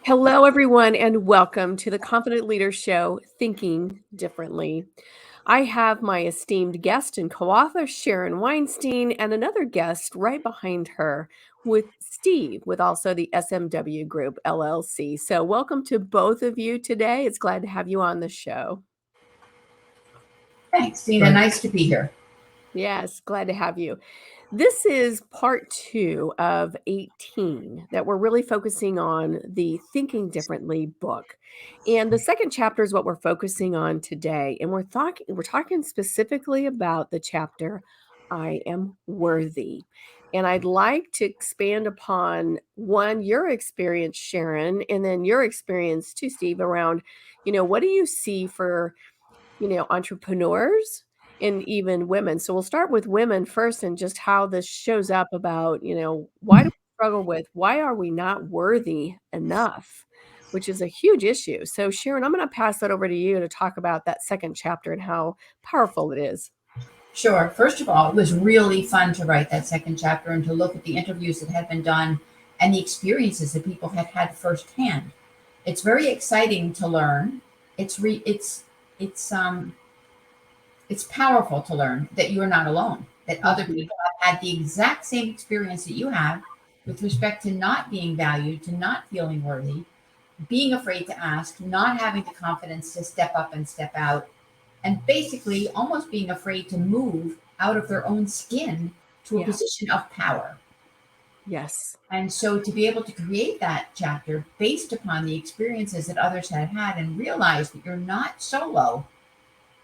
Hello, everyone, and welcome to the Confident Leader Show, Thinking Differently. I have my esteemed guest and co author, Sharon Weinstein, and another guest right behind her with Steve, with also the SMW Group, LLC. So, welcome to both of you today. It's glad to have you on the show. Thanks, Dina. Nice to be here. Yes, glad to have you. This is part 2 of 18 that we're really focusing on the Thinking Differently book. And the second chapter is what we're focusing on today. And we're talking specifically about the chapter I Am Worthy. And I'd like to expand upon one, your experience, Sharon, and then your experience too, Steve, around, what do you see for entrepreneurs and even women. So we'll start with women first and just how this shows up about, why do we struggle with why are we not worthy enough, which is a huge issue. So Sharon, I'm going to pass that over to you to talk about that second chapter and how powerful it is. Sure. First of all, it was really fun to write that second chapter and to look at the interviews that had been done and the experiences that people had had firsthand. It's very exciting to learn. It's powerful to learn that you are not alone, that other people have had the exact same experience that you have with respect to not being valued, to not feeling worthy, being afraid to ask, not having the confidence to step up and step out, and basically almost being afraid to move out of their own skin to a Yeah. position of power. Yes. And so to be able to create that chapter based upon the experiences that others had had and realize that you're not solo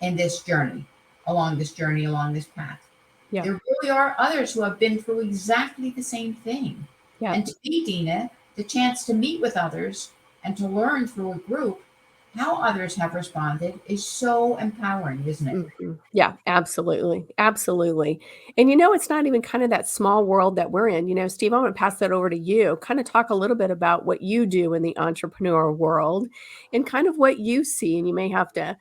in this journey, along this path. Yeah. There really are others who have been through exactly the same thing. Yeah. And to me, Dina, the chance to meet with others and to learn through a group how others have responded is so empowering, isn't it? Yeah, absolutely. Absolutely. And it's not even kind of that small world that we're in. Steve, I'm going to pass that over to you. Kind of talk a little bit about what you do in the entrepreneur world and kind of what you see. And you may have to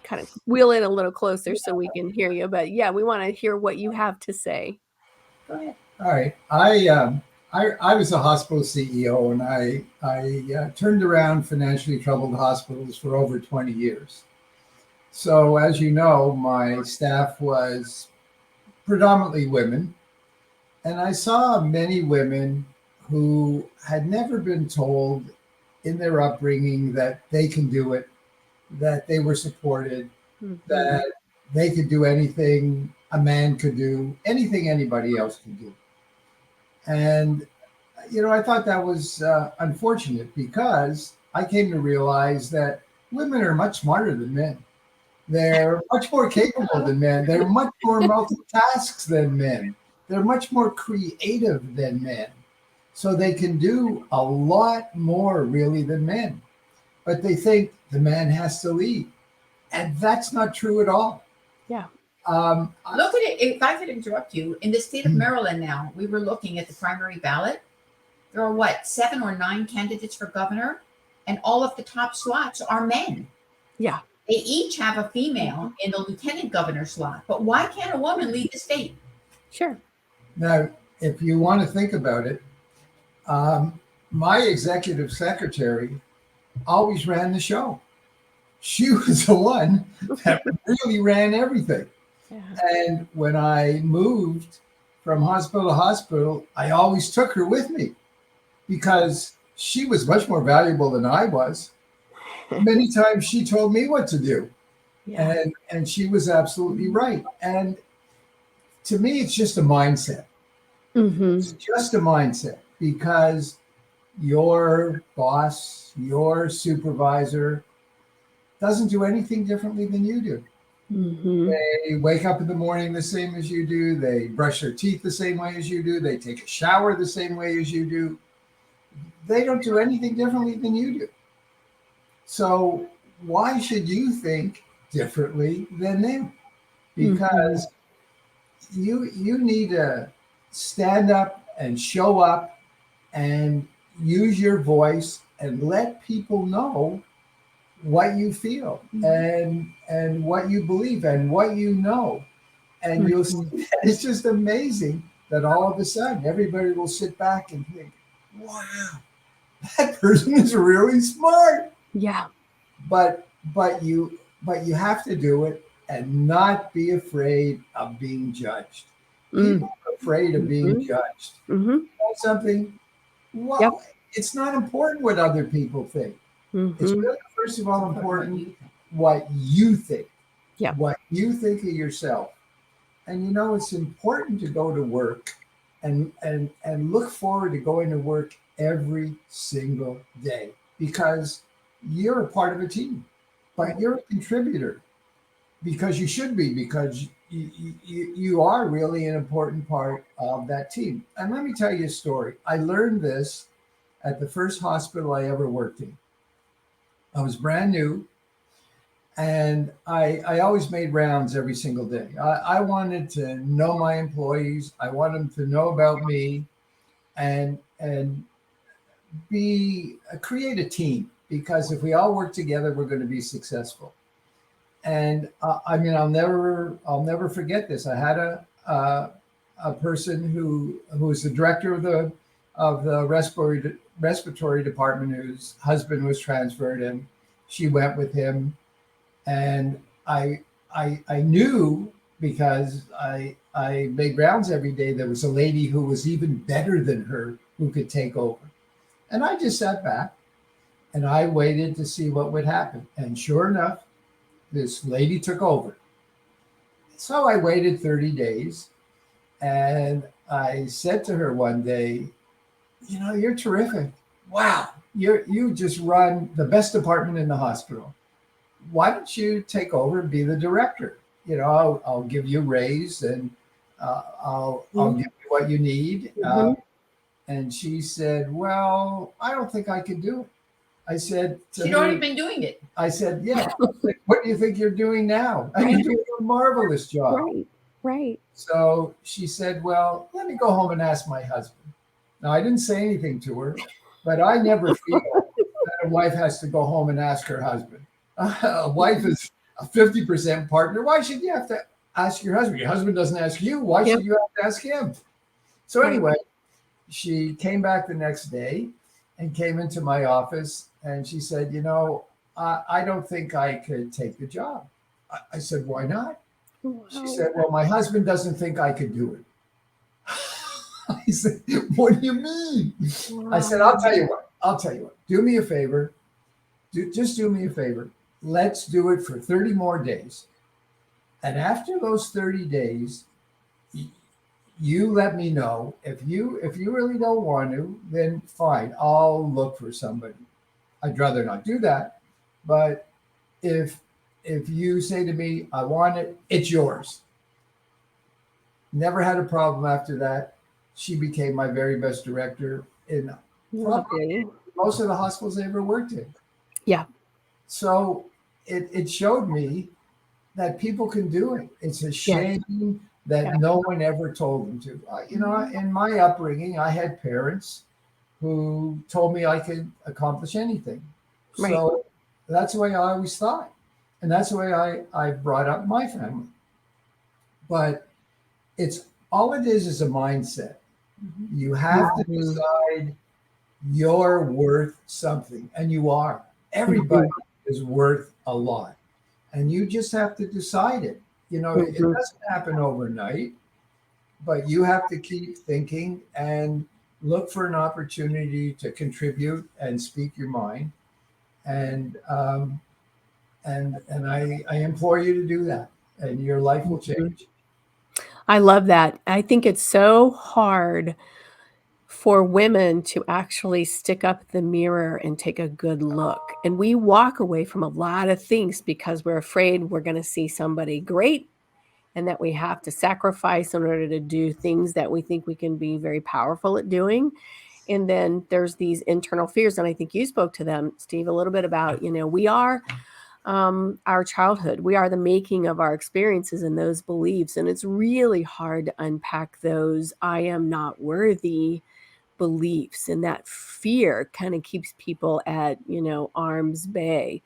kind of wheel in a little closer so we can hear you. But yeah, we want to hear what you have to say. Go ahead. All right. I was a hospital CEO, and I turned around financially troubled hospitals for over 20 years. So, as you know, my staff was predominantly women, and I saw many women who had never been told in their upbringing that they can do it, that they were supported, that they could do anything a man could do, anything anybody else could do. And, I thought that was unfortunate because I came to realize that women are much smarter than men. They're much more capable than men. They're much more multitasks than men. They're much more creative than men. So they can do a lot more really than men. But they think the man has to lead. And that's not true at all. Yeah. Look at it. If I could interrupt you, in the state of Maryland now, we were looking at the primary ballot. There are 7 or 9 candidates for governor, and all of the top slots are men. Yeah. They each have a female in the lieutenant governor slot. But why can't a woman lead the state? Sure. Now, if you want to think about it, my executive secretary always ran the show. She was the one that really ran everything. Yeah. And when I moved from hospital to hospital, I always took her with me because she was much more valuable than I was. Many times she told me what to do. Yeah. And she was absolutely right. And to me, it's just a mindset. It's just a mindset because your boss, your supervisor doesn't do anything differently than you do. They wake up in the morning the same as you do. They brush their teeth the same way as you do. They take a shower the same way as you do. They don't do anything differently than you do. So why should you think differently than them? Because you need to stand up and show up and use your voice and let people know what you feel and what you believe and what you know. And you'll see that it's just amazing that all of a sudden everybody will sit back and think, wow, that person is really smart. Yeah. But but you have to do it and not be afraid of being judged. Mm. People are afraid of being Mhm. judged. Mhm. Something, Yep. well, it's not important what other people think. It's Mhm. really, first of all, What important you think. what you think, Yep. what you think of yourself. And it's important to go to work and look forward to going to work every single day because you're a part of a team, Right. but you're a contributor because you should be, because you are really an important part of that team. And let me tell you a story. I learned this at the first hospital I ever worked in. I was brand new, and I always made rounds every single day. I wanted to know my employees. I wanted them to know about me, and create a team, because if we all work together, we're going to be successful. And I mean, I'll never forget this. I had a person who was the director of the respiratory department, whose husband was transferred, and she went with him. And I knew, because I made rounds every day, there was a lady who was even better than her who could take over. And I just sat back and I waited to see what would happen. And sure enough, this lady took over. So I waited 30 days, and I said to her one day, you're terrific. Wow, you just run the best department in the hospital. Why don't you take over and be the director? I'll give you a raise, and I'll Mhm. give you what you need. Mhm. And she said, well, I don't think I could do it. I said to She'd already her, been doing it. I said, yeah. What do you think you're doing now? And Right. you're doing a marvelous job. Right. Right. So she said, well, let me go home and ask my husband. Now, I didn't say anything to her, but I never feel that a wife has to go home and ask her husband. A wife is a 50% partner. Why should you have to ask your husband? Your husband doesn't ask you. Why Yep. should you have to ask him? So Right. anyway, she came back the next day and came into my office, and she said, I don't think I could take the job. I said, why not? She Wow. said, well, my husband doesn't think I could do it. I said, what do you mean? I said, I'll tell Wow. you what. I'll tell you what. Do me a favor. Just do me a favor. Let's do it for 30 more days. And after those 30 days, you let me know. If you really don't want to, then fine. I'll look for somebody. I'd rather not do that. But if if you say to me, I want it, it's yours. Never had a problem after that. She became my very best director in probably Lovely. most of the hospitals I ever worked in. Yeah. So it showed me that people can do it. It's a Yes. shame that Yeah. no one ever told them to. In my upbringing, I had parents who told me I could accomplish anything. Right. So that's the way I always thought. And that's the way I brought up my family. But it's all it is a mindset. Mhm. You have to Mhm. decide you're worth something, and you are. Everybody Mhm. is worth a lot, and you just have to decide it. It Mhm. doesn't happen overnight, but you have to keep thinking and look for an opportunity to contribute and speak your mind. And I implore you to do that, and your life will Mhm. change. I love that. I think it's so hard for women to actually stick up the mirror and take a good look. And we walk away from a lot of things because we're afraid we're going to see somebody great and that we have to sacrifice in order to do things that we think we can be very powerful at doing. And then there's these internal fears. And I think you spoke to them, Steve, a little bit about, we are our childhood. We are the making of our experiences and those beliefs. And it's really hard to unpack those I am not worthy beliefs. And that fear kind of keeps people at, arm's bay.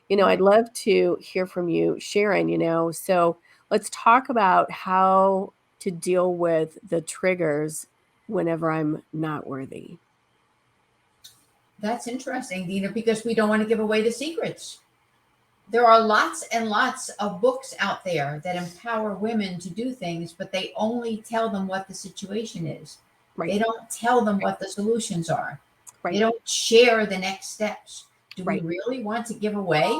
I'd love to hear from you, Sharon, so let's talk about how to deal with the triggers whenever I'm not worthy. That's interesting, Dina, because we don't want to give away the secrets. There are lots and lots of books out there that empower women to do things, but they only tell them what the situation is. They Right. don't tell them what the solutions are. They Right. don't share the next steps. Do we Right. really want to give away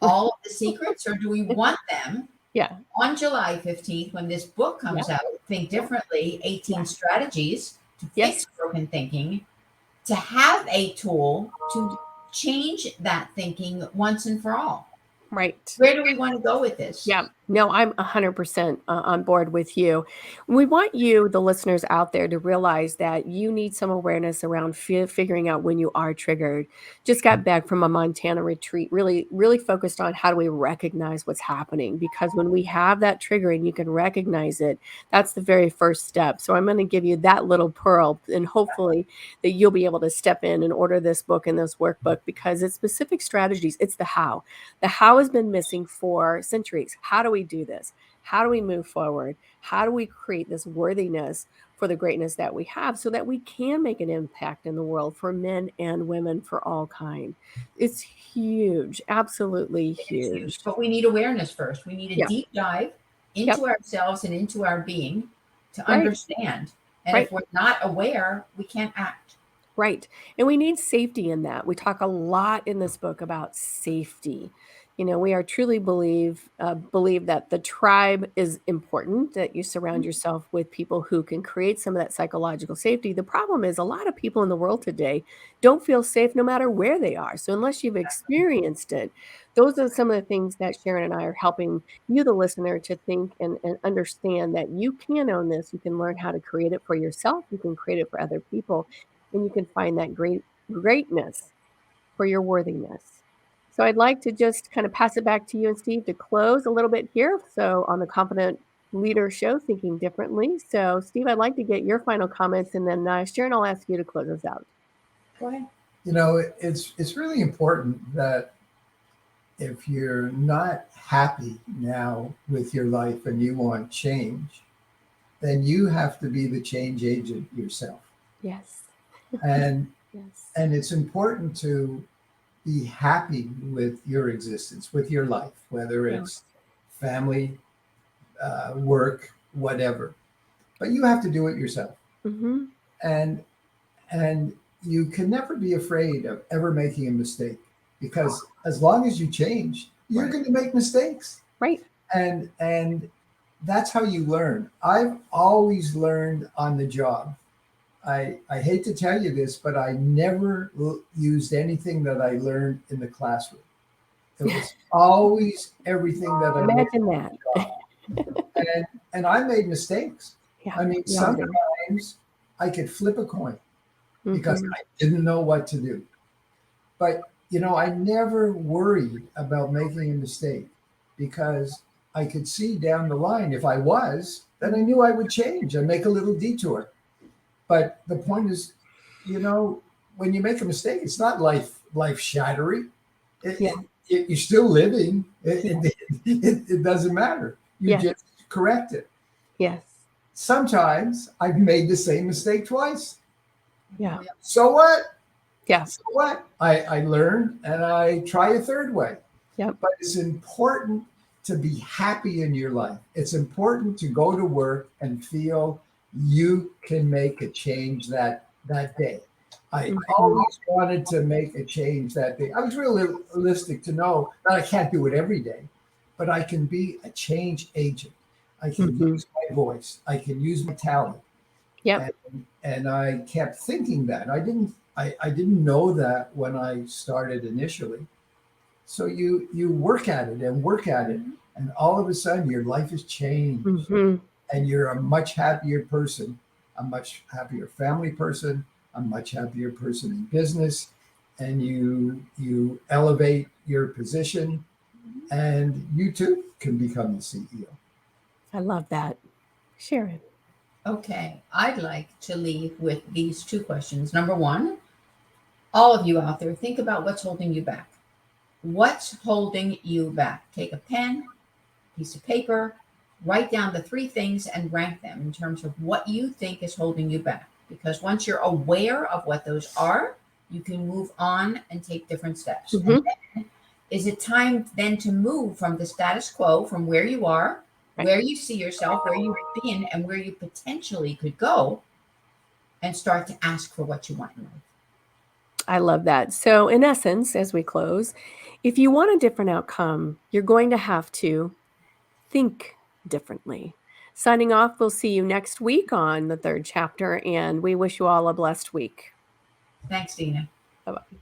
all of the secrets, or do we want them Yeah. on July 15th, when this book Yeah. comes out, Think Yeah. Differently, 18 Yeah. Strategies to Yes. Fix Broken Thinking, to have a tool to change that thinking once and for all? Right. Where do we want to go with this? Yeah. No, I'm 100% on board with you. We want you, the listeners out there, to realize that you need some awareness around figuring out when you are triggered. Just got back from a Montana retreat, really, really focused on how do we recognize what's happening? Because when we have that trigger and you can recognize it, that's the very first step. So I'm going to give you that little pearl, and hopefully that you'll be able to step in and order this book and this workbook, because it's specific strategies. It's the how. The how has been missing for centuries. How do we do this? How do we move forward? How do we create this worthiness for the greatness that we have so that we can make an impact in the world for men and women, for all kind? It's huge, absolutely It is huge, huge. but we need awareness first. We need a Yeah. deep dive Yep. into ourselves and into our being to Right. understand. And Right. if we're not aware, we can't act. Right. And we need safety in that. We talk a lot in this book about safety. We are truly believe that the tribe is important, that you surround yourself with people who can create some of that psychological safety. The problem is a lot of people in the world today don't feel safe no matter where they are. So unless you've experienced it, those are some of the things that Sharon and I are helping you, the listener, to think and understand that you can own this. You can learn how to create it for yourself. You can create it for other people, and you can find that greatness for your worthiness. So I'd like to just kind of pass it back to you and Steve to close a little bit here. So on the Confident Leader Show, Thinking Differently. So Steve, I'd like to get your final comments, and then Sharon, I'll ask you to close us out. Go ahead. It's really important that if you're not happy now with your life and you want change, then you have to be the change agent yourself. Yes. And Yes. and it's important to be happy with your existence, with your life, whether it's family, work, whatever. But you have to do it yourself. Mm-hmm. And and you can never be afraid of ever making a mistake, because as long as you change, you're Right. going to make mistakes. Right. And that's how you learn. I've always learned on the job. I hate to tell you this, but I never used anything that I learned in the classroom. It was always everything that I learned Imagine on that. the job. And I made mistakes. Yeah. I mean, we all do. sometimes I could flip a coin because Mhm. I didn't know what to do. But, I never worried about making a mistake, because I could see down the line, if I was, then I knew I would change and make a little detour. But the point is, when you make a mistake, it's not life shattering. Yeah. You're still living. Yeah. It doesn't matter. You Yes. just correct it. Yes. Sometimes I've made the same mistake twice. Yeah. So what? Yeah. So what? I learn and I try a third way. Yep. But it's important to be happy in your life. It's important to go to work and feel you can make a change that day. I Mhm. always wanted to make a change that day. I was realistic to know that I can't do it every day, but I can be a change agent. I can Mhm. use my voice. I can use my talent. Yep. And I kept thinking that. I didn't know that when I started initially. So you work at it and work at it, and all of a sudden your life has changed, Mhm. and you're a much happier person, a much happier family person, a much happier person in business, and you elevate your position, and you too can become the CEO. I love that. Sharon. Okay, I'd like to leave with these two questions. Number one, all of you out there, think about what's holding you back. What's holding you back? Take a pen, piece of paper, write down the three things and rank them in terms of what you think is holding you back. Because once you're aware of what those are, you can move on and take different steps. Mhm. And then, is it time then to move from the status quo, from where you are, Right. where you see yourself, where you've been, and where you potentially could go, and start to ask for what you want in life? I love that. So, in essence, as we close, if you want a different outcome, you're going to have to think differently. Signing off, we'll see you next week on the third chapter, and we wish you all a blessed week. Thanks, Dina. Bye bye.